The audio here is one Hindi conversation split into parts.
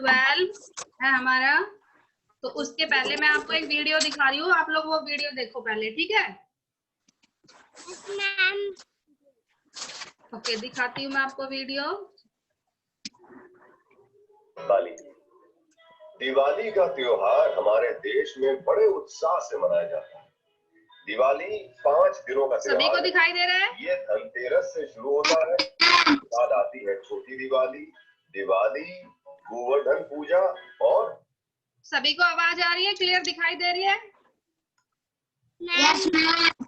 12 है हमारा। तो उसके पहले मैं आपको एक वीडियो दिखा रही हूँ, आप लोग वो वीडियो देखो पहले, ठीक है? ओके, दिखाती हूँ मैं आपको वीडियो। दिवाली का त्योहार हमारे देश में बड़े उत्साह से मनाया जाता है। दिवाली 5 दिनों का त्योहार सभी को दिखाई दे रहा है? ये धनतेरस से शुरू होता है, बाद आती है छोटी दिवाली, दिवाली, गोवर्धन पूजा और सभी को आवाज आ रही है? क्लियर दिखाई दे रही है? Yes ma'am.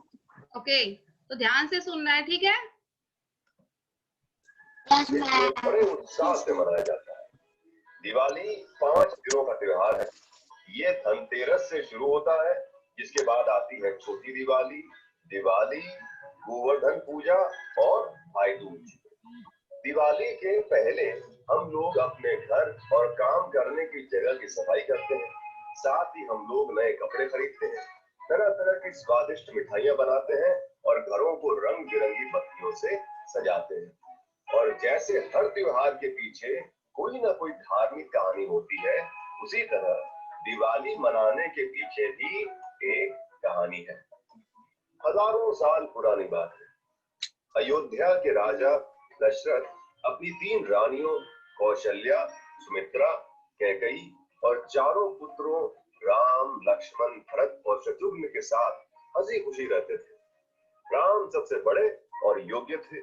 ओके, तो ध्यान से सुनना है, ठीक है? Yes ma'am. बड़े उत्साह से मनाया जाता है। दिवाली 5 दिनों का त्योहार है। ये धनतेरस से शुरू होता है, जिसके बाद आती है छोटी दिवाली, दिवाली, गोवर्धन पूजा और भाई दूज। दिवाली के पहले हम लोग अपने घर और काम करने की जगह की सफाई करते हैं। साथ ही हम लोग नए कपड़े खरीदते हैं, तरह तरह की स्वादिष्ट मिठाइयां बनाते हैं और घरों को रंग बिरंगी बत्तियों से सजाते हैं। और जैसे हर त्योहार के पीछे कोई ना कोई धार्मिक कहानी होती है, उसी तरह दिवाली मनाने के पीछे भी एक कहानी है। हजारों साल पुरानी बात है। अयोध्या के राजा दशरथ अपनी 3 रानियों कौशल्या, सुमित्रा, कैकेयी और चारों पुत्रों राम, लक्ष्मण, भरत और शत्रुघ्न के साथ हंसी खुशी रहते थे। राम सबसे बड़े और योग्य थे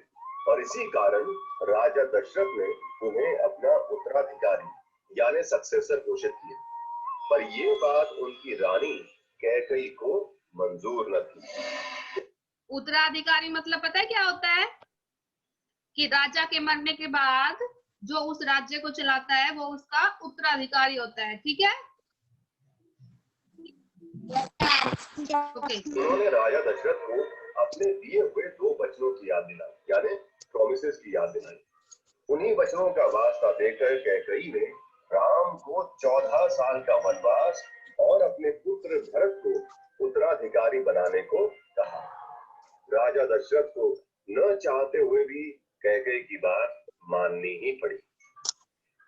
और इसी कारण राजा दशरथ ने उन्हें अपना उत्तराधिकारी यानी सक्सेसर घोषित किया। पर ये बात उनकी रानी कैकेयी को मंजूर न थी। उत्तराधिकारी मतलब पता है क्या होता है? कि राजा के मरने के बाद जो उस राज्य को चलाता है वो उसका उत्तराधिकारी होता है, ठीक है? ओके। उन्होंने राजा दशरथ को अपने दिए हुए 2 वचनों की याद दिलाई, यानी प्रॉमिसेस की याद दिलाई। उन्हीं वचनों का वास्ता देकर कैकेयी ने राम को 14 साल का वनवास और अपने पुत्र भरत को उत्तराधिकारी बनाने को कहा। राजा दशरथ को न चाहते हुए भी कैकेयी की बात माननी ही पड़ी।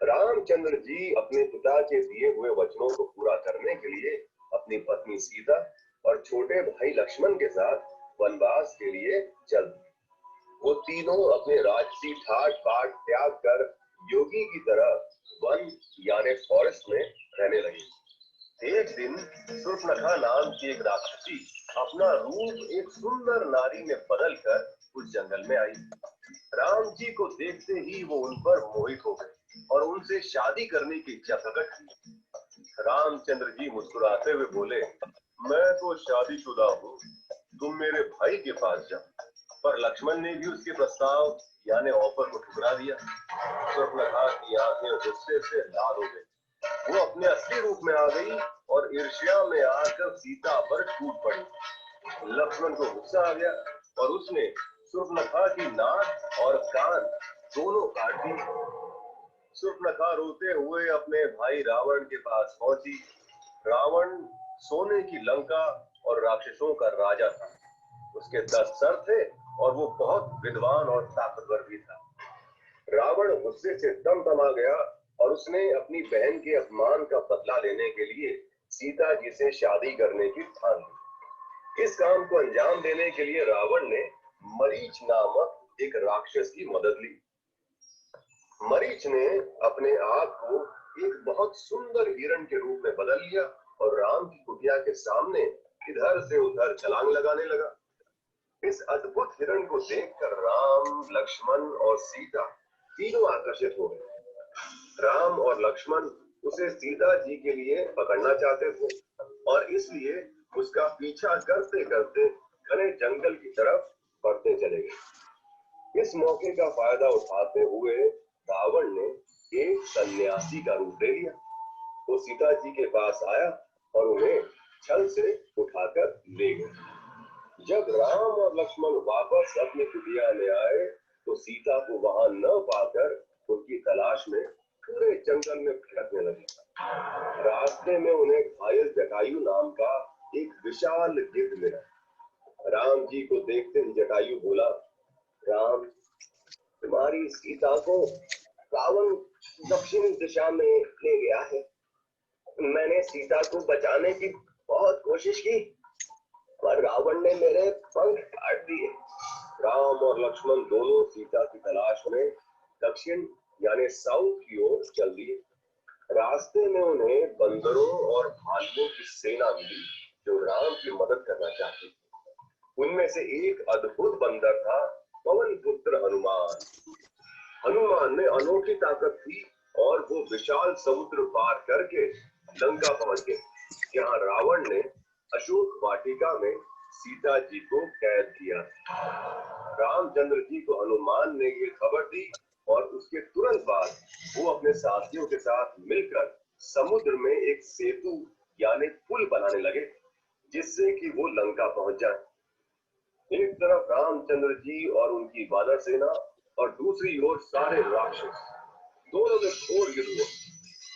रामचंद्र जी अपने पिता के दिए हुए वचनों को पूरा करने के लिए अपनी पत्नी सीता और छोटे भाई लक्ष्मण के साथ वनवास के लिए चल दिए। वो तीनों अपने राजसी ठाट बाट त्याग कर योगी की तरह वन यानी फॉरेस्ट में रहने लगे। एक दिन शूर्पणखा नाम की एक राक्षसी अपना रूप एक सुंदर नारी में बदलकर उस जंगल में आई। राम जी को देखते ही वो उन पर मोहित हो गए और उनसे शादी करने की इच्छा प्रकट की। रामचंद्र जी मुस्कुराते हुए बोले, मैं तो शादीशुदा हूँ, तुम मेरे भाई के पास जाओ। पर लक्ष्मण ने भी उसके प्रस्ताव यानी ऑफर को ठुकरा दिया। शूर्पणखा की आंखें गुस्से से लाल हो गई। वो अपने असली रूप में आ गई और ईर्ष्या में आकर सीता पर टूट पड़ी। लक्ष्मण को गुस्सा आ गया और उसने शूर्पणखा की नाक और कान दोनों काट दिए। शूर्पणखा रोते हुए अपने भाई रावण के पास पहुंची। रावण सोने की लंका और राक्षसों का राजा था। उसके 10 सर थे और वो बहुत विद्वान और ताकतवर भी था। रावण गुस्से से तमा गया और उसने अपनी बहन के अपमान का बदला लेने के लिए सीता जी से शादी करने की ठान ली। इस काम को अंजाम देने के लिए रावण ने मरीच नामक एक राक्षस की मदद ली। मरीच ने अपने आप को एक बहुत सुंदर हिरण के रूप में बदल लिया और राम की कुटिया के सामने इधर से उधर छलांग लगाने लगा। इस अद्भुत हिरण को देखकर राम, लक्ष्मण और सीता तीनों आकर्षित हो गए। राम और लक्ष्मण उसे सीता जी के लिए पकड़ना चाहते थे और इसलिए उसका पीछा करते करते घने जंगल की तरफ बढ़ते चले गए। इस मौके का फायदा उठाते हुए रावण ने एक सन्यासी का रूप ले लिया। वो सीता जी के पास आया और उन्हें छल से उठाकर ले गया। जब राम और लक्ष्मण वापस अपनी कुटिया में आए तो सीता को वहां न पाकर उनकी तलाश में पूरे जंगल में भटकने लगे। रास्ते में उन्हें घायल जटायु नाम का एक विशाल गिद्ध मिला। राम जी को देखते ही जटायु बोला, राम, तुम्हारी सीता को रावण दक्षिण दिशा में ले गया है। मैंने सीता को बचाने की बहुत कोशिश की, पर रावण ने मेरे पंख काट दिए। राम और लक्ष्मण दोनों सीता की तलाश में दक्षिण यानी साउथ की ओर चल दिए। रास्ते में उन्हें बंदरों और भालुओं की सेना मिली जो राम की मदद करना चाहती थी। उनमें से एक अद्भुत बंदर था, पवन पुत्र हनुमान। हनुमान में अनोखी ताकत थी और वो विशाल समुद्र पार करके लंका पहुंच गए, जहां रावण ने अशोक वाटिका में सीता जी को कैद किया। रामचंद्र जी को हनुमान ने ये खबर दी और उसके तुरंत बाद वो अपने साथियों के साथ मिलकर समुद्र में एक सेतु यानी पुल बनाने लगे, जिससे कि वो लंका पहुंच जाए। एक तरफ रामचंद्र जी और उनकी वानर सेना और दूसरी ओर सारे राक्षस, दोनों में घोर युद्ध हुआ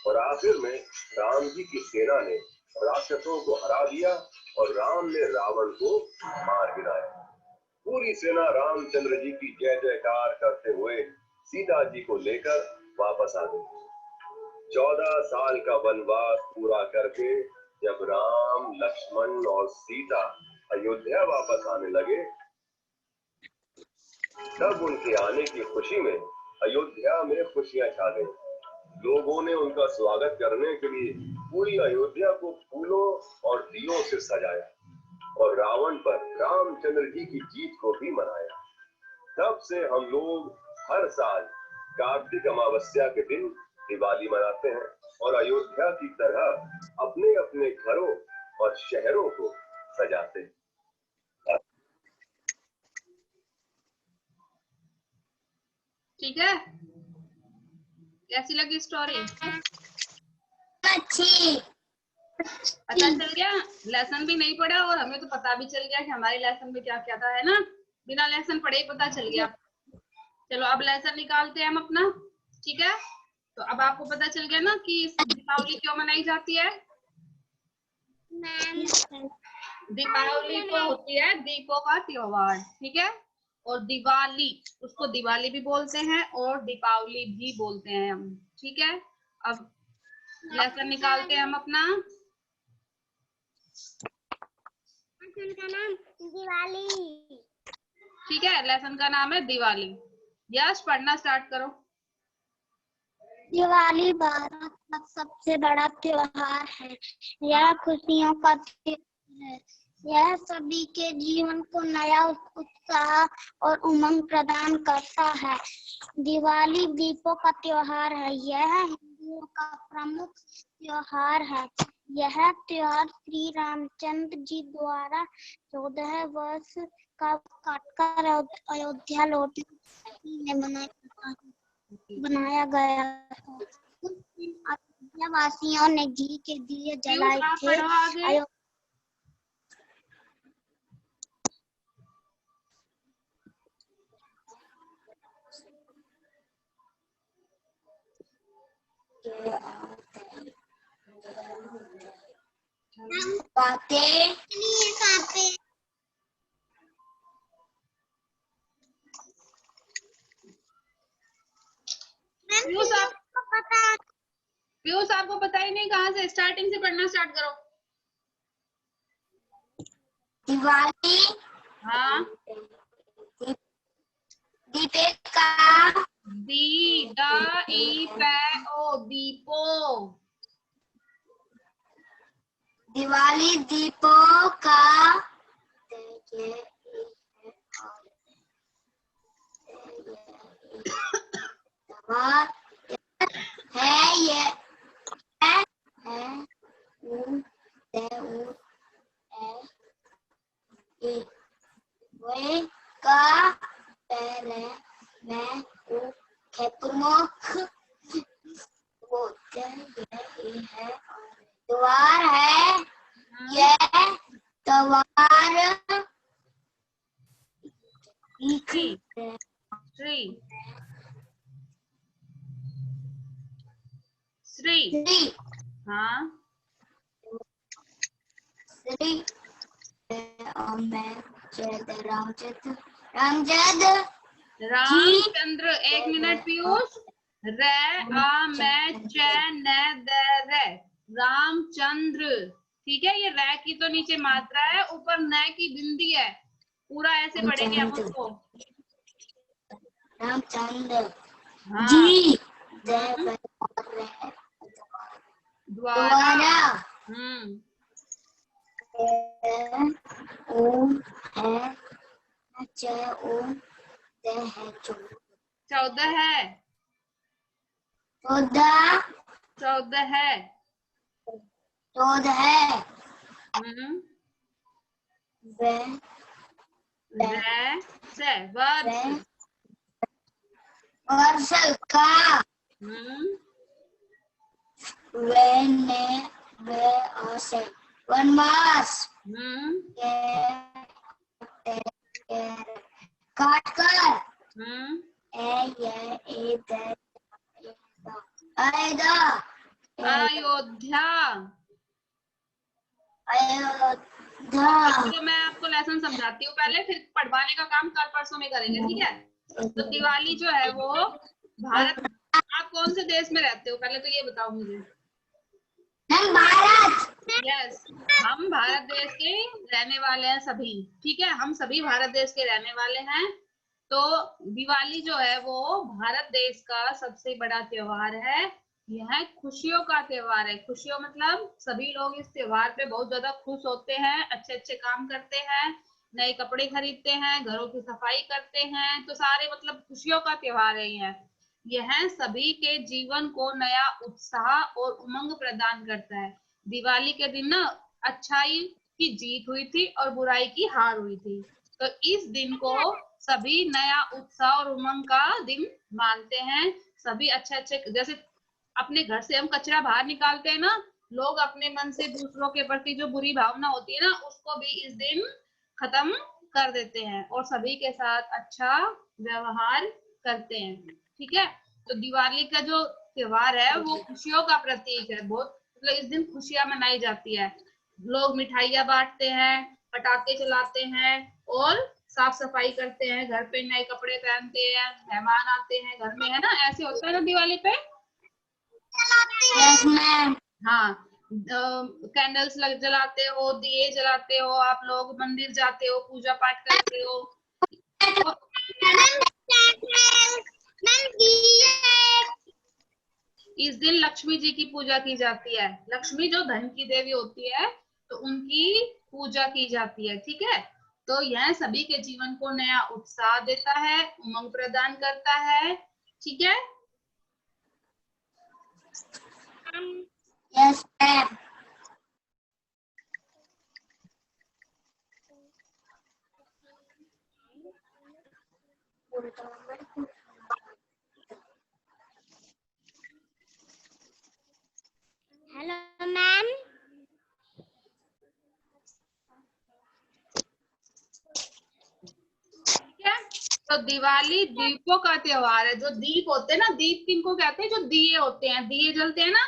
और आखिर में राम जी की सेना ने राक्षसों को हरा दिया और राम ने रावण को मार गिराया। पूरी सेना रामचंद्र जी की जय जयकार करते हुए सीता जी को लेकर वापस आ गई। 14 साल का वनवास पूरा करके जब राम, लक्ष्मण और सीता अयोध्या वापस आने लगे, तब उनके आने की खुशी में अयोध्या में खुशियां छा गई। लोगों ने उनका स्वागत करने के लिए पूरी अयोध्या को फूलों और दियों से सजाया और रावण पर रामचंद्र जी की जीत को भी मनाया। तब से हम लोग हर साल कार्तिक अमावस्या के दिन दिवाली मनाते हैं और अयोध्या की तरह अपने अपने घरों और शहरों को सजाते हैं। ठीक है, कैसी लगी स्टोरी? अच्छी। पता चल गया, लेसन भी नहीं पढ़ा और हमें तो पता भी चल गया कि हमारे लेसन में क्या क्या था, है ना? बिना लेसन पढ़े ही पता चल गया। चलो अब लेसन निकालते हैं हम अपना, ठीक है? तो अब आपको पता चल गया ना कि दीपावली क्यों मनाई जाती है? दीपावली तो होती है दीपों का त्योहार, ठीक है? और दिवाली, उसको दिवाली भी बोलते हैं और दीपावली भी बोलते हैं हम, ठीक है? अब लेसन निकालते हैं हम अपना। लेसन का नाम दिवाली। ठीक है, लेसन का नाम है दिवाली। यश पढ़ना स्टार्ट करो। दिवाली भारत का सबसे बड़ा त्योहार है। यह खुशियों का त्योहार है। यह सभी के जीवन को नया उत्साह और उमंग प्रदान करता है। दिवाली दीपों का त्योहार है। यह हिंदुओं का प्रमुख त्योहार है। यह त्योहार श्री रामचंद्र जी द्वारा 14 वर्ष का काटकर अयोध्या लौटने में बनाया गया था। उस दिन अयोध्या वासियों ने घी के दिए जलाए थे। पीयूष आपको पता ही नहीं, कहाँ से स्टार्टिंग से पढ़ना स्टार्ट करो। दिवाली, हाँ, दीपे का दी ड ई पे ओ, दीपो। दिवाली दीपों का है। ये है वे का पहले मैं प्रमुख है। द्वार है। यह द्वार श्री, हाँ, श्री रामचंद्र। रामचंद्र। एक मिनट पीयूष, रे आ मैं च न द रे, रामचंद्र। ठीक है, ये रे की तो नीचे मात्रा है, ऊपर न की बिंदी है, पूरा ऐसे पढ़ेंगे हम उसको। रामचंद्र हाँ। जी द्वारा। ओम है च ओम ते है 14 है, 14 14 है। 14 है वे वर्ष। वर्ष का वे ने वे से वनवास काट कर अयोध्या। तो मैं आपको लेसन समझाती हूँ पहले, फिर पढ़वाने का काम कल परसों में करेंगे, ठीक है। तो दिवाली जो है वो भारत, आप कौन से देश में रहते हो पहले तो ये बताओ मुझे। हम भारत। यस, हम भारत देश के रहने वाले हैं सभी, ठीक है, हम सभी भारत देश के रहने वाले हैं। तो दिवाली जो है वो भारत देश का सबसे बड़ा त्योहार है। यह खुशियों का त्योहार है। खुशियों मतलब सभी लोग इस त्योहार पे बहुत ज्यादा खुश होते हैं, अच्छे अच्छे काम करते हैं, नए कपड़े खरीदते हैं, घरों की सफाई करते हैं, तो सारे मतलब खुशियों का त्योहार है यह सभी के जीवन को नया उत्साह और उमंग प्रदान करता है। दिवाली के दिन ना अच्छाई की जीत हुई थी और बुराई की हार हुई थी, तो इस दिन को सभी नया उत्साह और उमंग का दिन मानते हैं। सभी अच्छे अच्छे, जैसे अपने घर से हम कचरा बाहर निकालते हैं ना, लोग अपने मन से दूसरों के प्रति जो बुरी भावना होती है ना, उसको भी इस दिन खत्म कर देते हैं और सभी के साथ अच्छा व्यवहार करते हैं, ठीक है। तो दिवाली का जो त्योहार है वो खुशियों का प्रतीक है, बहुत मतलब इस दिन खुशियां मनाई जाती है। लोग मिठाइयां बांटते हैं, पटाखे चलाते हैं और साफ सफाई करते हैं, घर पे नए कपड़े पहनते हैं, मेहमान आते हैं घर में, है ना, ऐसे होता है ना दिवाली पे। Yes ma'am. हाँ, कैंडल्स जलाते हो, दिए जलाते हो, आप लोग मंदिर जाते हो, पूजा पाठ करते हो। इस दिन लक्ष्मी जी की पूजा की जाती है। लक्ष्मी जो धन की देवी होती है, तो उनकी पूजा की जाती है, ठीक है। तो यह सभी के जीवन को नया उत्साह देता है, उमंग प्रदान करता है, ठीक है। Yes ma'am. Hello ma'am. ठीक है, तो दिवाली दीपों का त्योहार है। जो दीप होते हैं ना, दीप किनको कहते हैं, जो दिए होते हैं, दिए जलते हैं ना।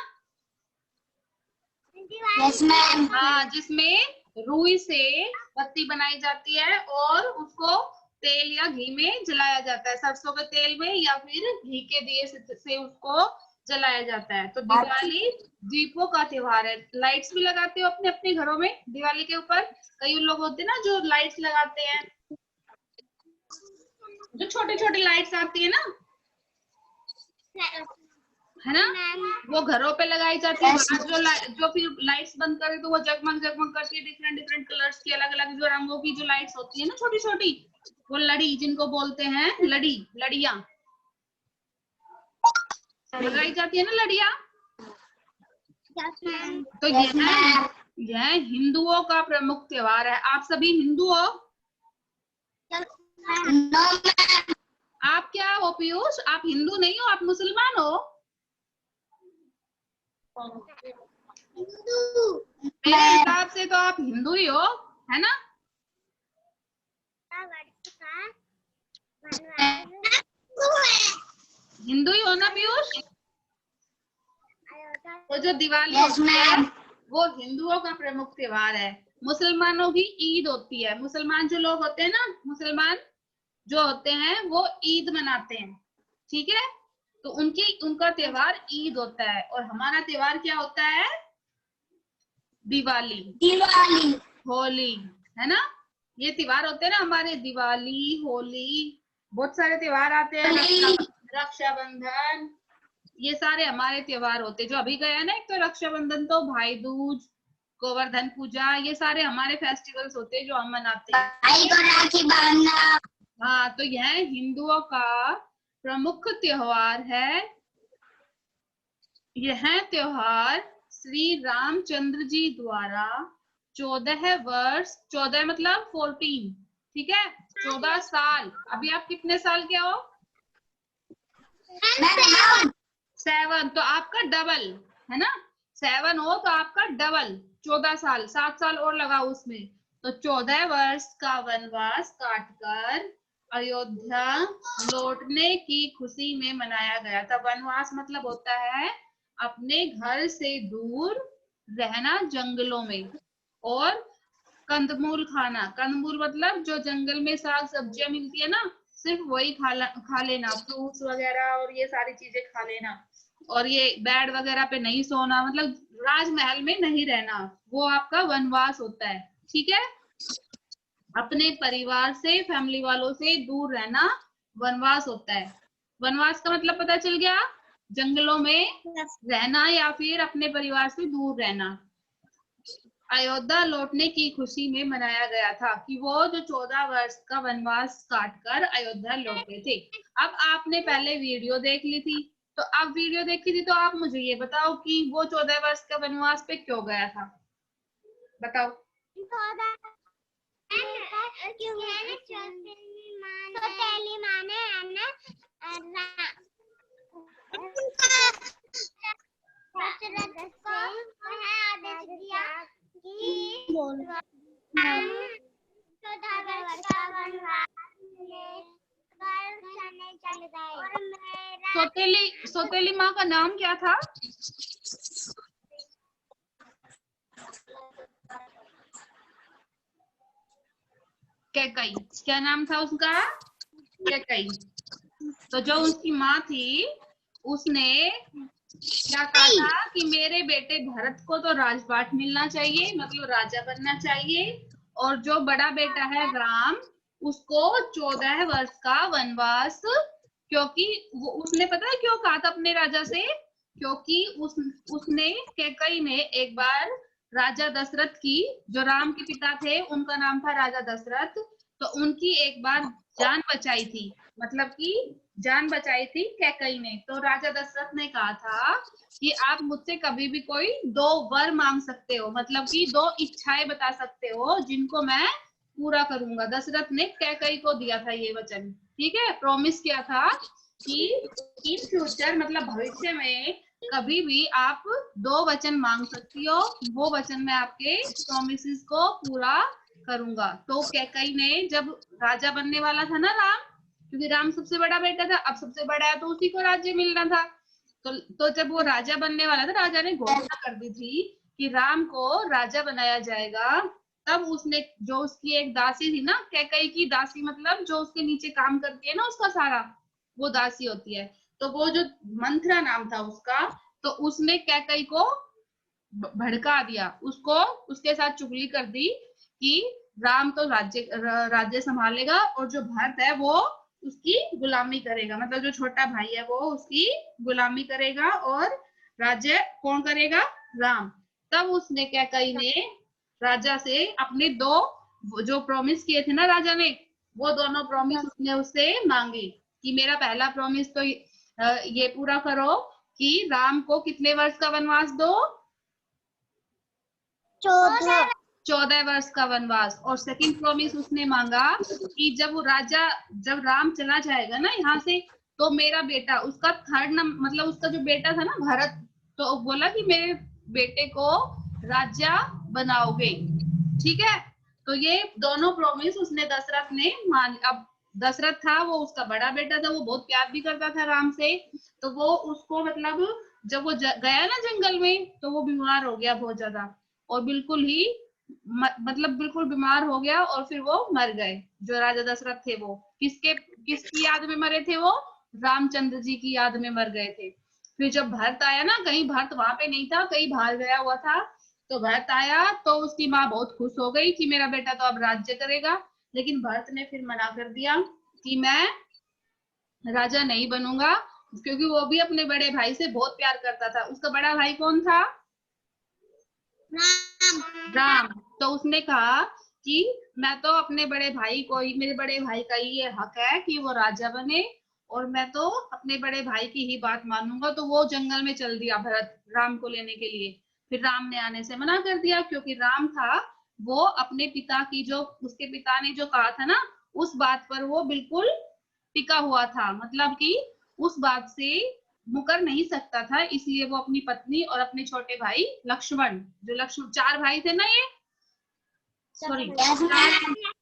Yes ma'am. हाँ, जिसमें रुई से बत्ती बनाई जाती है और उसको तेल या घी में जलाया जाता है, सरसों के तेल में या फिर घी के दिए से उसको जलाया जाता है। तो दिवाली दीपों का त्योहार है। लाइट्स भी लगाते हो अपने अपने घरों में दिवाली के ऊपर। कई लोग होते हैं ना जो लाइट्स लगाते हैं, जो छोटी छोटी लाइट्स आती है ना, है ना, वो घरों पे लगाई जाती है। जो फिर लाइट्स बंद करे तो वो जगमग जगमग करती है, डिफरेंट डिफरेंट कलर्स की, अलग अलग जो रंगों की जो लाइट्स होती है ना छोटी छोटी, वो लड़ी जिनको बोलते हैं, लड़ियां लगाई जाती है ना, लड़ियां। तो यह हिंदुओं का प्रमुख त्योहार है। आप सभी हिंदू हो? आप क्या हो पीयूष, आप हिंदू नहीं हो, आप मुसलमान हो? मेरे हिसाब से तो आप हिंदू ही हो, है ना? हिंदू ही हो ना पीयूष? तो जो दिवाली होती है वो हिंदुओं का प्रमुख त्योहार है। मुसलमानों की ईद होती है। मुसलमान जो लोग होते हैं ना, मुसलमान जो होते हैं वो ईद मनाते हैं, ठीक है। तो उनका त्योहार ईद होता है और हमारा त्योहार क्या होता है? दिवाली, दिवाली, होली, है ना। ये त्योहार होते हैं ना हमारे, दिवाली, होली, बहुत सारे त्योहार आते हैं, रक्षाबंधन, ये सारे हमारे त्योहार होते हैं। जो अभी गया ना, एक तो रक्षाबंधन, तो भाई दूज, गोवर्धन पूजा, ये सारे हमारे फेस्टिवल्स होते हैं जो हम मनाते हैं। भाई को राखी बांधना। हाँ, तो यह हिंदुओं का प्रमुख त्योहार है। यह त्योहार श्री रामचंद्र जी द्वारा 14 वर्ष, 14 मतलब 14, ठीक है, 14 साल। अभी आप कितने साल के हो? 7, तो आपका डबल है ना, 7 हो तो आपका डबल 14 साल, 7 साल और लगाओ उसमें, तो 14 वर्ष का वनवास काटकर अयोध्या लौटने की खुशी में मनाया गया था। वनवास मतलब होता है अपने घर से दूर रहना जंगलों में, और कंदमूल खाना। कंदमूल मतलब जो जंगल में साग सब्जियां मिलती है ना, सिर्फ वही खा लेना, फ्रूट्स वगैरह और ये सारी चीजें खा लेना, और ये बेड वगैरह पे नहीं सोना, मतलब राजमहल में नहीं रहना, वो आपका वनवास होता है। ठीक है, अपने परिवार से, फैमिली वालों से दूर रहना वनवास होता है। वनवास का मतलब पता चल गया, जंगलों में रहना या फिर अपने परिवार से दूर रहना। अयोध्या लौटने की खुशी में मनाया गया था कि वो जो 14 वर्ष का वनवास काटकर अयोध्या लौटे थे। अब आपने पहले वीडियो देख ली थी, तो अब वीडियो देखी थी, तो आप मुझे ये बताओ कि वो 14 वर्ष का वनवास पे क्यों गया था, बताओ। सौतेली माँ का नाम क्या था? कैकई, क्या नाम था उसका? कैकई। तो जो उसकी माँ थी, उसने क्या कहा था कि मेरे बेटे भरत को तो राजपाट मिलना चाहिए, मतलब राजा बनना चाहिए, और जो बड़ा बेटा है राम, उसको 14 वर्ष का वनवास, क्योंकि वो उसने पता है क्यों कहा था अपने राजा से, क्योंकि उसने कैकई ने एक बार राजा दशरथ की, जो राम के पिता थे उनका नाम था राजा दशरथ, तो उनकी एक बार जान बचाई थी, मतलब कि जान बचाई थी कैकई ने। तो राजा दशरथ ने कहा था कि आप मुझसे कभी भी कोई 2 वर मांग सकते हो, मतलब कि 2 इच्छाएं बता सकते हो जिनको मैं पूरा करूंगा। दशरथ ने कैकई को दिया था ये वचन, ठीक है, प्रॉमिस किया था कि इन फ्यूचर मतलब भविष्य में कभी भी आप 2 वचन मांग सकती हो, वो वचन मैं आपके प्रॉमिसेस को पूरा करूंगा। तो कैकई ने जब राजा बनने वाला था ना राम, क्योंकि राम सबसे बड़ा बेटा था, अब सबसे बड़ा है तो उसी को राज्य मिलना था, तो जब वो राजा बनने वाला था, राजा ने घोषणा कर दी थी कि राम को राजा बनाया जाएगा। तब उसने, जो उसकी एक दासी थी ना, कैकई की दासी मतलब जो उसके नीचे काम करती है ना, उसका सारा, वो दासी होती है, तो वो जो मंथरा नाम था उसका, तो उसने कैकई को भड़का दिया, उसको उसके साथ चुगली कर दी कि राम तो राज्य संभालेगा और जो भरत है वो उसकी गुलामी करेगा, मतलब जो छोटा भाई है वो उसकी गुलामी करेगा और राज्य कौन करेगा? राम। तब उसने कैकई ने राजा से अपने 2 जो प्रॉमिस किए थे ना राजा ने, वो दोनों प्रॉमिस उसने उससे मांगी कि मेरा पहला प्रॉमिस तो ये पूरा करो कि राम को कितने वर्ष का वनवास दो? 14 वर्ष का वनवास। और सेकंड प्रॉमिस उसने मांगा कि जब राम चला जाएगा ना यहाँ से, तो मेरा बेटा, उसका थर्ड मतलब उसका जो बेटा था ना भरत, तो बोला कि मेरे बेटे को राजा बनाओगे, ठीक है। तो ये दोनों प्रॉमिस उसने दशरथ ने मान। अब दशरथ था, वो उसका बड़ा बेटा था, वो बहुत प्यार भी करता था राम से, तो वो उसको मतलब जब वो गया ना जंगल में, तो वो बीमार हो गया बहुत ज्यादा, और बिल्कुल ही मतलब बिल्कुल बीमार हो गया, और फिर वो मर गए। जो राजा दशरथ थे वो किसकी याद में मरे थे? वो रामचंद्र जी की याद में मर गए थे। फिर जब भरत आया ना, कहीं भरत वहां पे नहीं था, कहीं बाहर गया हुआ था, तो भरत आया तो उसकी माँ बहुत खुश हो गई कि मेरा बेटा तो अब राज्य करेगा। लेकिन भरत ने फिर मना कर दिया कि मैं राजा नहीं बनूंगा, क्योंकि वो भी अपने बड़े भाई से बहुत प्यार करता था। उसका बड़ा भाई कौन था? राम। तो उसने कहा कि मैं तो अपने बड़े भाई को ही, मेरे बड़े भाई का ही ये हक है कि वो राजा बने, और मैं तो अपने बड़े भाई की ही बात मानूंगा। तो वो जंगल में चल दिया भरत राम को लेने के लिए। फिर राम ने आने से मना कर दिया, क्योंकि राम था वो अपने पिता की, जो उसके पिता ने जो कहा था ना, उस बात पर वो बिल्कुल टिका हुआ था, मतलब कि उस बात से मुकर नहीं सकता था। इसलिए वो अपनी पत्नी और अपने छोटे भाई लक्ष्मण, जो लक्ष्मण, 4 भाई थे ना ये, सॉरी,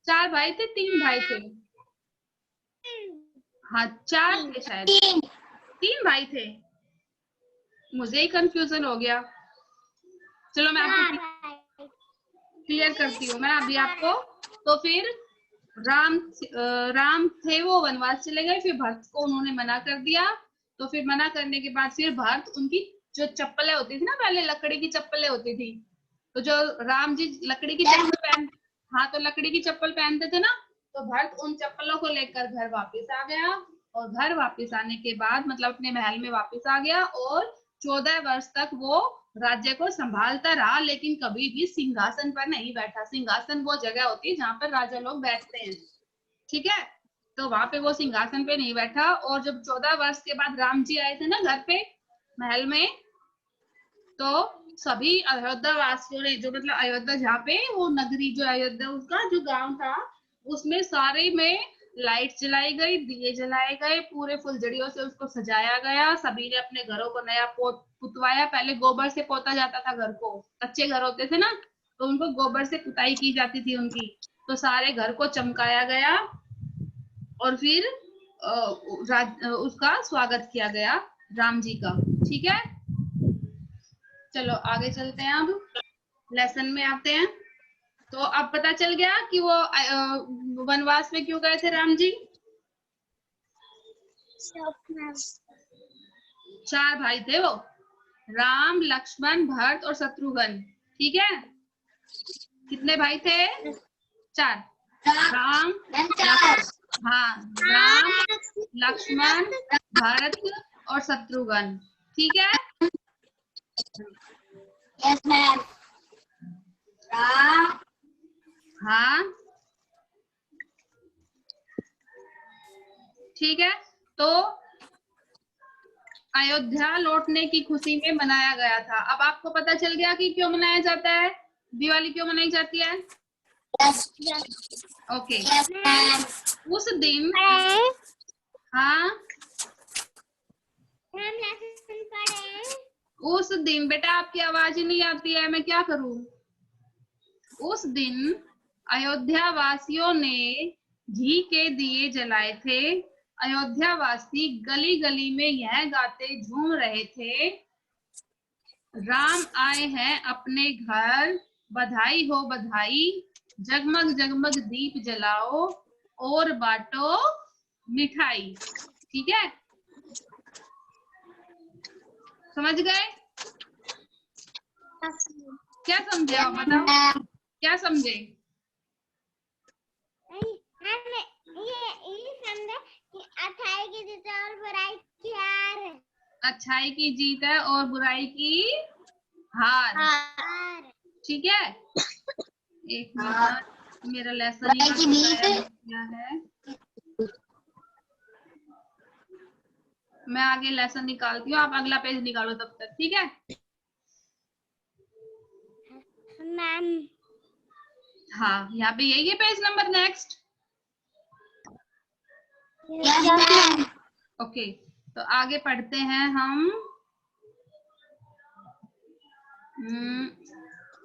4 भाई थे, 3 भाई थे, हाँ 4 थे शायद, 3 भाई थे, मुझे ही कंफ्यूजन हो गया। चलो मैं आपको क्लियर करती हूँ मैं अभी आपको। तो फिर राम थे वो वनवास चले गए, फिर भरत को उन्होंने मना कर दिया। तो फिर मना करने के बाद फिर भरत, उनकी जो चप्पलें होती थी ना, पहले लकड़ी की चप्पलें होती थी, तो जो राम जी लकड़ी की चप्पल पहन, हाँ तो लकड़ी की चप्पल पहनते थे ना, तो भरत उन चप्पलों को लेकर घर वापस आ गया। और घर वापस आने के बाद, मतलब अपने महल में वापस आ गया, और 14 वर्ष तक वो राज्य को संभालता रहा, लेकिन कभी भी सिंहासन पर नहीं बैठा। सिंहासन वो जगह होती है जहाँ पर राजा लोग बैठते हैं, ठीक है, तो वहां पे वो सिंहासन पे नहीं बैठा। और जब 14 वर्ष के बाद राम जी आए थे ना घर पे, महल में, तो सभी अयोध्या वासियों ने, जो मतलब अयोध्या जहाँ पे वो नगरी, जो अयोध्या उसका जो गांव था, उसमें सारे में लाइट जलाई गई, दिए जलाए गए, पूरे फुलझड़ियों से उसको सजाया गया। सभी ने अपने घरों को नया पुतवाया। पहले गोबर से पोता जाता था घर को, कच्चे घर होते थे ना, तो उनको गोबर से पुताई की जाती थी उनकी। तो सारे घर को चमकाया गया, और फिर उसका स्वागत किया गया राम जी का, ठीक है। चलो आगे चलते हैं, अब लेसन में आते हैं। तो अब पता चल गया कि वो वनवास में क्यों गए थे राम जी। 4 भाई थे वो, राम, लक्ष्मण, भरत और शत्रुघ्न, ठीक है। कितने भाई थे? 4। राम, हाँ, राम, लक्ष्मण, भरत और शत्रुघ्न, ठीक है। Yes ma'am. राम, हाँ ठीक है। तो अयोध्या लौटने की खुशी में मनाया गया था। अब आपको पता चल गया कि क्यों मनाया जाता है, दिवाली क्यों मनाई जाती है। ओके, उस दिन, हाँ उस दिन, बेटा आपकी आवाज ही नहीं आती है, मैं क्या करूं। उस दिन अयोध्या वासियों ने घी के दिए जलाए थे। अयोध्या वासी गली गली में यह गाते झूम रहे थे, राम आए हैं अपने घर, बधाई हो बधाई, जगमग जगमग दीप जलाओ और बांटो मिठाई, ठीक है। समझ गए? क्या समझे आप बताओ, क्या समझे? अच्छाई की जीत है और बुराई की हार, ठीक है। एक मिनट, मेरा लेसन क्या है, मैं आगे लेसन निकालती हूँ, आप अगला पेज निकालो तब तक, ठीक है मैम। हाँ, यहाँ पे यही है पेज नंबर नेक्स्ट। ओके, तो आगे पढ़ते हैं हम।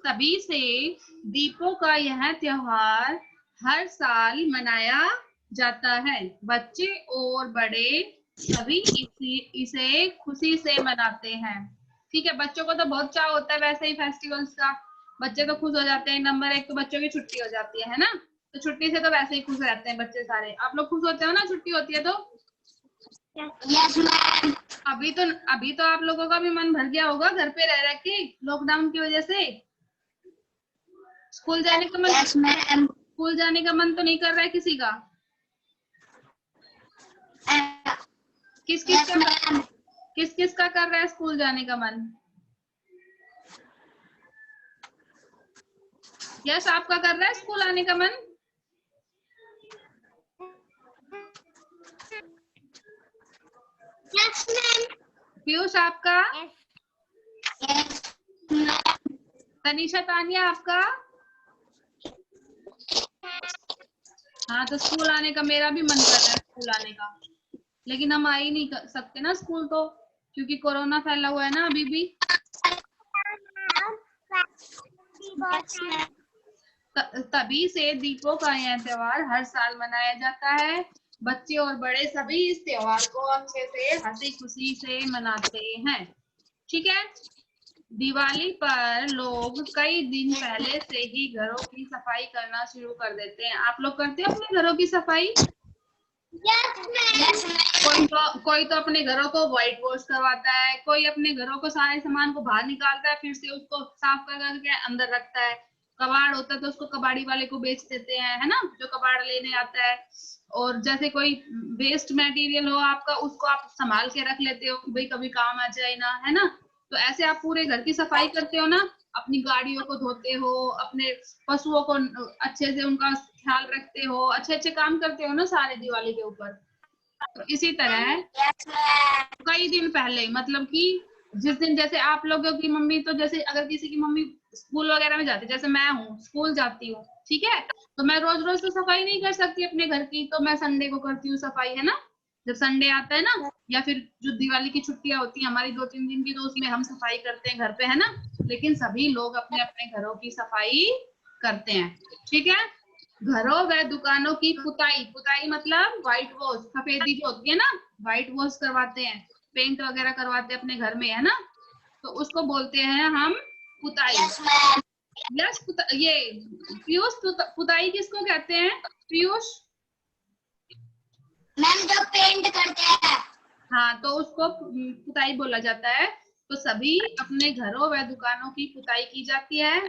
तभी से दीपों का यह त्योहार हर साल मनाया जाता है। बच्चे और बड़े सभी इसे खुशी से मनाते हैं, ठीक है। बच्चों को तो बहुत चाव होता है वैसे ही फेस्टिवल्स का, बच्चे तो खुश हो जाते हैं। नंबर 1 तो बच्चों की छुट्टी हो जाती है ना, तो छुट्टी से तो वैसे ही खुश रहते हैं बच्चे सारे। आप लोग खुश होते हो ना छुट्टी होती है तो? Yes ma'am. अभी तो आप लोगों का भी मन भर गया होगा घर पे रह के, लॉकडाउन की वजह से। स्कूल जाने का मन यस मैम। स्कूल जाने का मन तो नहीं कर रहा है किसी का? किस किस का कर रहा है स्कूल जाने का मन? यस, आपका कर रहा है स्कूल आने का मन? Yes ma'am. पीयूष आपका? Yes ma'am. तनीषा, तानिया आपका? हाँ, तो स्कूल आने का मेरा भी मन कर रहा है, स्कूल आने का। लेकिन हम आ ही नहीं सकते ना स्कूल, तो क्योंकि कोरोना फैला हुआ है ना अभी भी। तभी से दीपों का यह त्योहार हर साल मनाया जाता है। बच्चे और बड़े सभी इस त्योहार को अच्छे से हंसी खुशी से मनाते हैं। ठीक है। दिवाली पर लोग कई दिन पहले से ही घरों की सफाई करना शुरू कर देते हैं। आप लोग करते हो अपने घरों की सफाई? कोई तो अपने घरों को व्हाइट वॉश करवाता है, कोई अपने घरों को सारे सामान को बाहर निकालता है, फिर से उसको साफ करके अंदर रखता है। कबाड़ होता है तो उसको कबाड़ी वाले को बेच देते हैं, है ना, जो कबाड़ लेने आता है। और जैसे कोई वेस्ट मटेरियल हो आपका, उसको आप संभाल के रख लेते हो कि भाई कभी काम आ जाए ना, है ना। तो ऐसे आप पूरे घर की सफाई करते हो ना, अपनी गाड़ियों को धोते हो, अपने पशुओं को अच्छे से उनका ख्याल रखते हो, अच्छे अच्छे काम करते हो ना सारे दिवाली के ऊपर। तो इसी तरह कई दिन पहले, मतलब कि जिस दिन, जैसे आप लोगों की मम्मी, तो जैसे अगर किसी की मम्मी स्कूल वगैरह में जाती, जैसे मैं हूँ स्कूल जाती हूँ, ठीक है, तो मैं रोज रोज तो सफाई नहीं कर सकती अपने घर की, तो मैं संडे को करती हूँ सफाई, है ना। जब संडे आता है ना, या फिर जो दिवाली की छुट्टियां होती है हमारी 2-3 दिन की, तो उसमें हम सफाई करते हैं घर पे, है ना। लेकिन सभी लोग अपने अपने घरों की सफाई करते हैं। ठीक है। घरों व दुकानों की पुताई मतलब व्हाइट वॉश, सफेदी जो होती है ना, व्हाइट वॉश करवाते हैं, पेंट वगैरह करवाते हैं अपने घर में, है ना। तो उसको बोलते हैं हम पुताई। यस, ये पीयूष, पुताई किसको कहते हैं पीयूष? मैम जो पेंट करते हैं। हाँ, तो उसको पुताई बोला जाता है। तो सभी अपने घरों व दुकानों की पुताई की जाती है।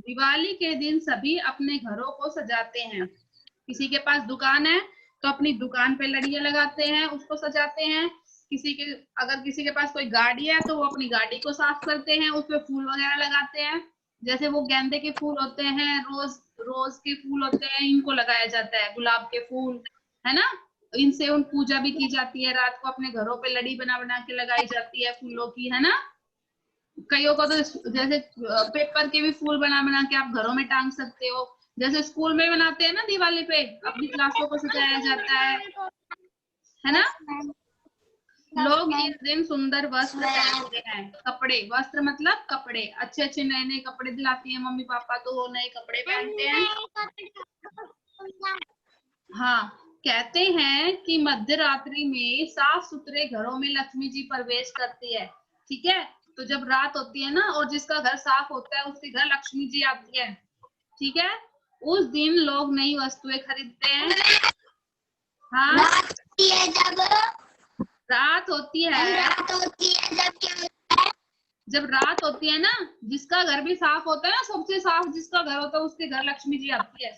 दिवाली के दिन सभी अपने घरों को सजाते हैं। किसी के पास दुकान है तो अपनी दुकान पे लड़ियां लगाते हैं, उसको सजाते हैं। अगर किसी के पास कोई गाड़ी है तो वो अपनी गाड़ी को साफ करते हैं, उसपे फूल वगैरह लगाते हैं। जैसे वो गेंदे के फूल होते हैं, रोज के फूल होते हैं, इनको लगाया जाता है, गुलाब के फूल, है ना। इनसे उन पूजा भी की जाती है। रात को अपने घरों पे लड़ी बना बना के लगाई जाती है फूलों की, है ना। कईयों को तो जैसे पेपर के भी फूल बना बना के आप घरों में टांग सकते हो। जैसे स्कूल में बनाते हैं ना दिवाली पे, अपनी क्लासों को सजाया जाता है ना। लोग इस दिन सुंदर वस्त्र पहनते हैं। कपड़े, वस्त्र मतलब कपड़े, अच्छे अच्छे नए नए कपड़े दिलाती है मम्मी पापा, तो वो नए कपड़े पहनते हैं। हाँ, कहते हैं कि मध्य रात्रि में साफ सुथरे घरों में लक्ष्मी जी प्रवेश करती है। ठीक है। तो जब रात होती है ना, और जिसका घर साफ होता है उसके घर लक्ष्मी जी आती है। ठीक है। उस दिन लोग नई वस्तुएं खरीदते हैं। हाँ, रात होती है जब रात होती है ना, जिसका घर भी साफ होता है ना, सबसे साफ जिसका घर होता है उसके घर लक्ष्मी जी आती है।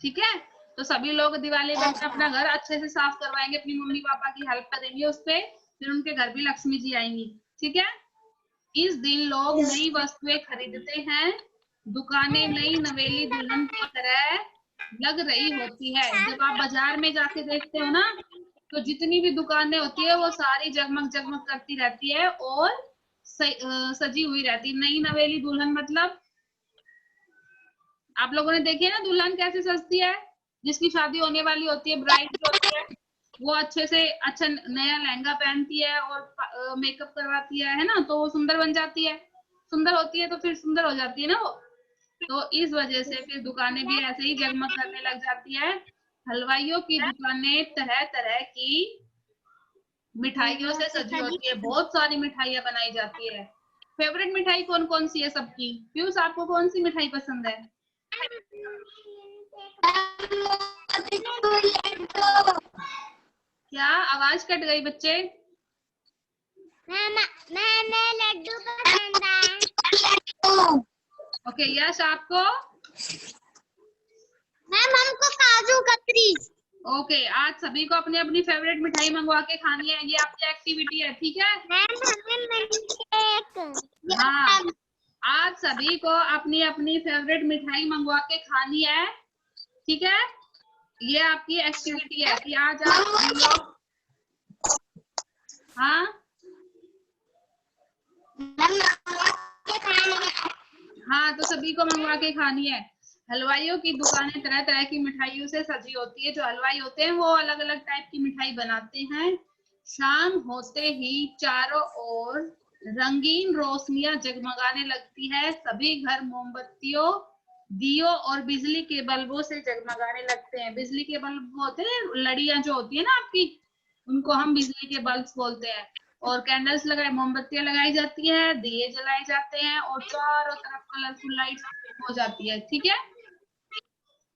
ठीक है। तो सभी लोग दिवाली पर अपना घर अच्छे से साफ करवाएंगे, अपनी मम्मी पापा की हेल्प करेंगे उस पे, फिर उनके घर भी लक्ष्मी जी आएंगी। ठीक है। इस दिन लोग नई वस्तुएं खरीदते हैं। दुकानें नई नवेली दुल्हन की तरह लग रही होती है। जब आप बाजार में जाके देखते हो ना, तो जितनी भी दुकानें होती है वो सारी जगमग जगमग करती रहती है और सजी हुई रहती है। नई नवेली दुल्हन मतलब आप लोगों ने देखी है ना दुल्हन कैसे सजती है। जिसकी शादी होने वाली होती है, ब्राइड जो होती है, वो अच्छे से अच्छा नया लहंगा पहनती है और मेकअप करवाती है ना, तो वो सुंदर बन जाती है। सुंदर होती है तो फिर सुंदर हो जाती है ना वो। तो इस वजह से फिर दुकानें भी ऐसे ही जगमग करने लग जाती है। हलवाइयों की दुकानें तरह तरह की मिठाइयों से सजी होती है। बहुत सारी मिठाइयां बनाई जाती है। फेवरेट मिठाई कौन कौन सी है सबकी? पीयूष, आपको कौन सी मिठाई पसंद है? क्या आवाज कट गई बच्चे? मैंने लड्डू पसंद है। ओके, यश आपको? मैम हमको काजू कतरी। ओके, आज सभी को अपनी अपनी फेवरेट मिठाई मंगवा के खानी है, ये आपकी एक्टिविटी है, ठीक है? मैम हमें मिल्कशेक। हाँ, आज सभी को अपनी अपनी फेवरेट मिठाई मंगवा के खानी है, ठीक है? ये आपकी एक्टिविटी है कि आज आप सभी लोग, हाँ हाँ, तो सभी को मंगवा के खानी है। हलवाइयों की दुकानें तरह तरह की मिठाइयों से सजी होती है। जो हलवाई होते हैं वो अलग अलग टाइप की मिठाई बनाते हैं। शाम होते ही चारों ओर रंगीन रोशनियां जगमगाने लगती है। सभी घर मोमबत्तियों, दियों और बिजली के बल्बों से जगमगाने लगते हैं। बिजली के बल्ब होते हैं, लड़ियां जो होती है ना आपकी, उनको हम बिजली के बल्ब बोलते हैं। और कैंडल्स लगाए, मोमबत्तियां लगाई जाती है, दिए जलाए जाते हैं और चारों तरफ कलरफुल लाइट्स हो जाती है, ठीक है?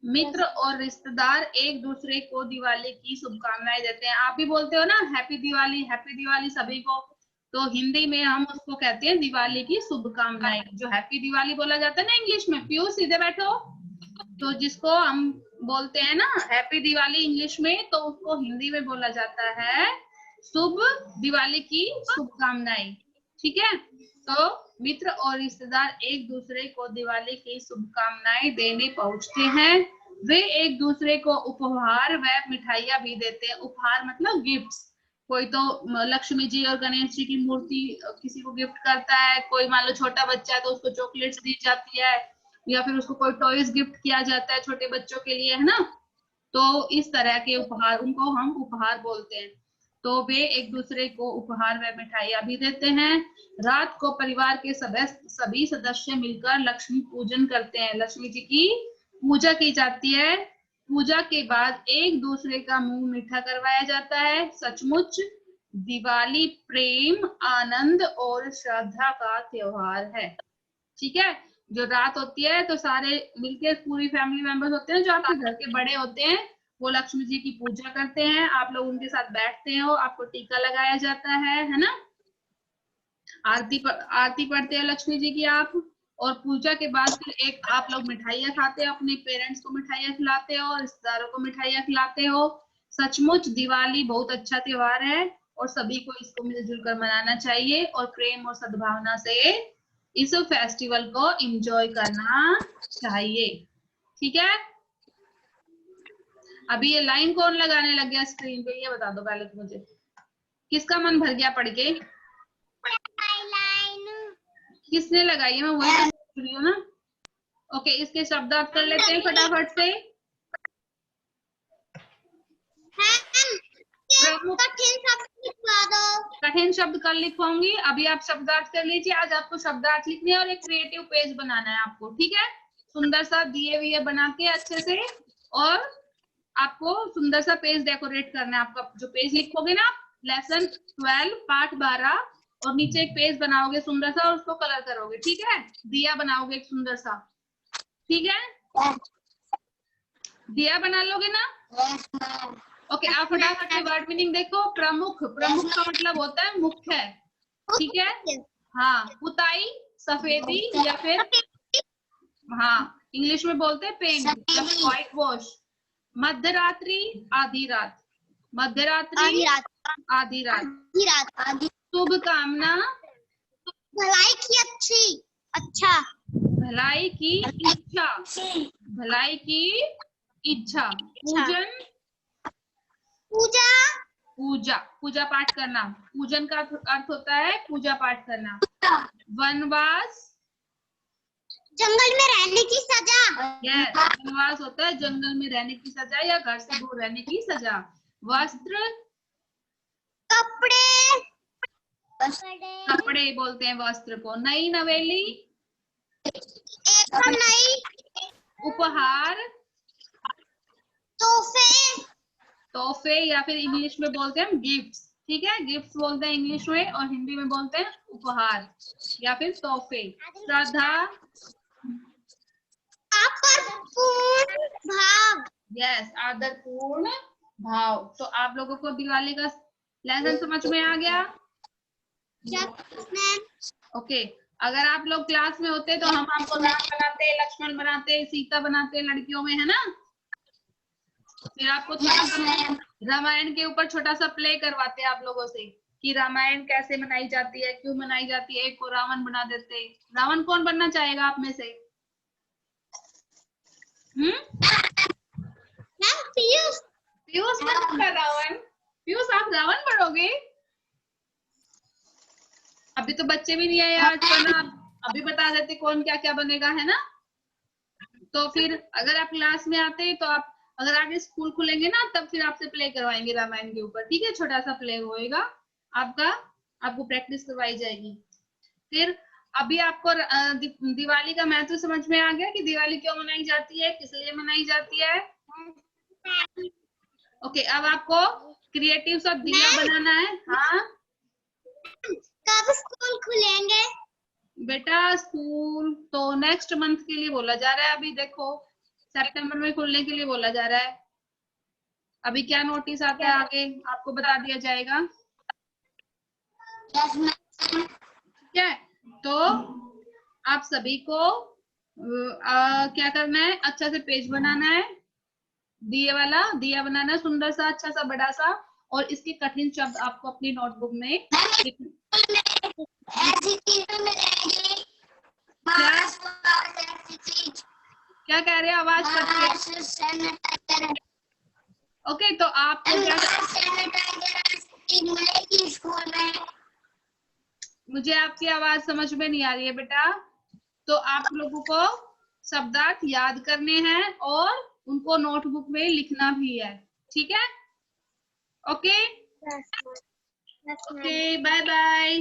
मित्र और रिश्तेदार एक दूसरे को दिवाली की शुभकामनाएं देते हैं। आप भी बोलते हो ना हैप्पी दिवाली सभी को। तो हिंदी में हम उसको कहते हैं दिवाली की शुभकामनाएं। जो हैप्पी दिवाली बोला जाता है ना इंग्लिश में, पीयू सीधे बैठो, तो जिसको हम बोलते हैं ना हैप्पी दिवाली इंग्लिश में, तो उसको हिंदी में बोला जाता है शुभ दिवाली की शुभकामनाएं, ठीक है? तो मित्र और रिश्तेदार एक दूसरे को दिवाली की शुभकामनाएं देने पहुंचते हैं। वे एक दूसरे को उपहार व मिठाइयां भी देते हैं। उपहार मतलब गिफ्ट्स। कोई तो लक्ष्मी जी और गणेश जी की मूर्ति किसी को गिफ्ट करता है, कोई मान लो छोटा बच्चा है तो उसको चॉकलेट्स दी जाती है, या फिर उसको कोई टॉयज गिफ्ट किया जाता है छोटे बच्चों के लिए, है ना? तो इस तरह के उपहार, उनको हम उपहार बोलते हैं। तो वे एक दूसरे को उपहार व मिठाइयां भी देते हैं। रात को परिवार के सभी सदस्य मिलकर लक्ष्मी पूजन करते हैं। लक्ष्मी जी की पूजा की जाती है। पूजा के बाद एक दूसरे का मुंह मीठा करवाया जाता है। सचमुच दिवाली प्रेम, आनंद और श्रद्धा का त्योहार है, ठीक है? जो रात होती है तो सारे मिलके, पूरी फैमिली मेंबर्स होते हैं, जो आपके घर के बड़े होते हैं, वो लक्ष्मी जी की पूजा करते हैं। आप लोग उनके साथ बैठते हो, आपको टीका लगाया जाता है ना? आरती पढ़ते हैं लक्ष्मी जी की आप। और पूजा के बाद फिर एक आप लोग मिठाइयाँ खाते हो, अपने पेरेंट्स को मिठाइयाँ खिलाते हो, रिश्तेदारों को मिठाइयाँ खिलाते हो। सचमुच दिवाली बहुत अच्छा त्योहार है और सभी को इसको मिलजुल कर मनाना चाहिए और प्रेम और सद्भावना से इस फेस्टिवल को एंजॉय करना चाहिए, ठीक है? अभी ये लाइन कौन लगाने लग गया स्क्रीन पे, ये बता दो पहले तो मुझे, किसका मन भर गया पढ़ के? किसने लगाई है? मैं वही तो पूछ रही हूँ ना। ओके, इसके शब्दार्थ कर लेते हैं फटाफट से। प्रमुख कठिन शब्द कल लिखवाऊंगी, अभी आप शब्दार्थ कर लीजिए। आज आपको शब्दार्थ लिखने हैं और एक क्रिएटिव पेज बनाना है आपको, ठीक है? सुंदर सा दिए विए बना के अच्छे से, और आपको सुंदर सा पेज डेकोरेट करना है। आपका जो पेज लिखोगे ना, लेसन 12 पाठ 12, और नीचे एक पेज बनाओगे सुंदर सा और उसको कलर करोगे, ठीक है? दिया बनाओगे एक सुंदर सा, ठीक है? दिया बना लोगे ना? ओके, आप फटाफट से वर्ड मीनिंग देखो। प्रमुख, प्रमुख का मतलब होता है मुख्य, ठीक है? हाँ, पुताई, सफेदी, या फिर हाँ इंग्लिश में बोलते हैं पेंट या फिर व्हाइट वॉश। मध्यरात्रि, आधी रात। मध्यरात्रि, आधी रात। शुभकामना, भलाई की अच्छी, अच्छा, भलाई की इच्छा, भलाई की इच्छा। पूजन, पूजा, पूजा, पूजा पाठ करना। पूजन का अर्थ होता है पूजा पाठ करना। वनवास, जंगल में रहने की सजा। यस, वनवास होता है जंगल में रहने की सजा या घर से दूर रहने की सजा। वस्त्र, कपड़े, कपड़े बोलते हैं वस्त्र को। नई नवेली, एकदम नई। उपहार, तोहफे, तोहफे या फिर इंग्लिश में बोलते हैं गिफ्ट्स, ठीक है? गिफ्ट्स बोलते हैं इंग्लिश में, और हिंदी में बोलते हैं उपहार या फिर तोहफे। श्रद्धा, आदरपूर्ण भाव, यस, आदरपूर्ण भाव। तो आप लोगों को दिवाली का लेसन समझ में आ गया? ओके, अगर आप लोग क्लास में होते तो हम आपको राम बनाते, लक्ष्मण बनाते, सीता बनाते लड़कियों में, है ना। फिर आपको थोड़ा सा रामायण के ऊपर छोटा सा प्ले करवाते आप लोगों से कि रामायण कैसे मनाई जाती है, क्यों मनाई जाती है। एक को रावण बना देते। रावण कौन बनना चाहेगा आप में से? पीयूष पीयूष बनेगा रावण? पीयूष आप रावण बनोगे? अभी तो बच्चे भी नहीं आए आज, वरना अभी बता देते कौन क्या क्या बनेगा, है ना। तो फिर अगर आप क्लास में आते तो आप, अगर आगे स्कूल खुलेंगे ना तब फिर आपसे प्ले करवाएंगे रामायण के ऊपर, ठीक है। छोटा सा प्ले होएगा आपका, आपको प्रैक्टिस करवाई जाएगी। फिर अभी आपको दिवाली का महत्व समझ में आ गया कि दिवाली क्यों मनाई जाती है, किस लिए मनाई जाती है। ओके, अब आपको क्रिएटिव सा दिया बनाना है। हाँ, कब स्कूल खुलेंगे? बेटा स्कूल तो नेक्स्ट मंथ के लिए बोला जा रहा है। अभी देखो सितंबर में खुलने के लिए बोला जा रहा है। अभी क्या नोटिस आता है आगे आपको बता दिया जाएगा, ठीक है। तो आप सभी को क्या करना है, अच्छा से पेज बनाना है, दिए वाला दिया बनाना है, सुंदर सा, अच्छा सा, बड़ा सा, और इसके कठिन शब्द आपको अपनी नोटबुक में लिखना। क्या कह रहे हैं, आवाज कट रही है। ओके, तो आपको क्या, मुझे आपकी आवाज समझ में नहीं आ रही है बेटा। तो आप लोगों को शब्दार्थ याद करने हैं और उनको नोटबुक में लिखना भी है, ठीक है। Okay okay, bye bye.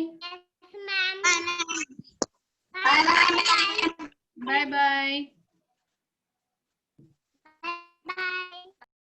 Bye bye.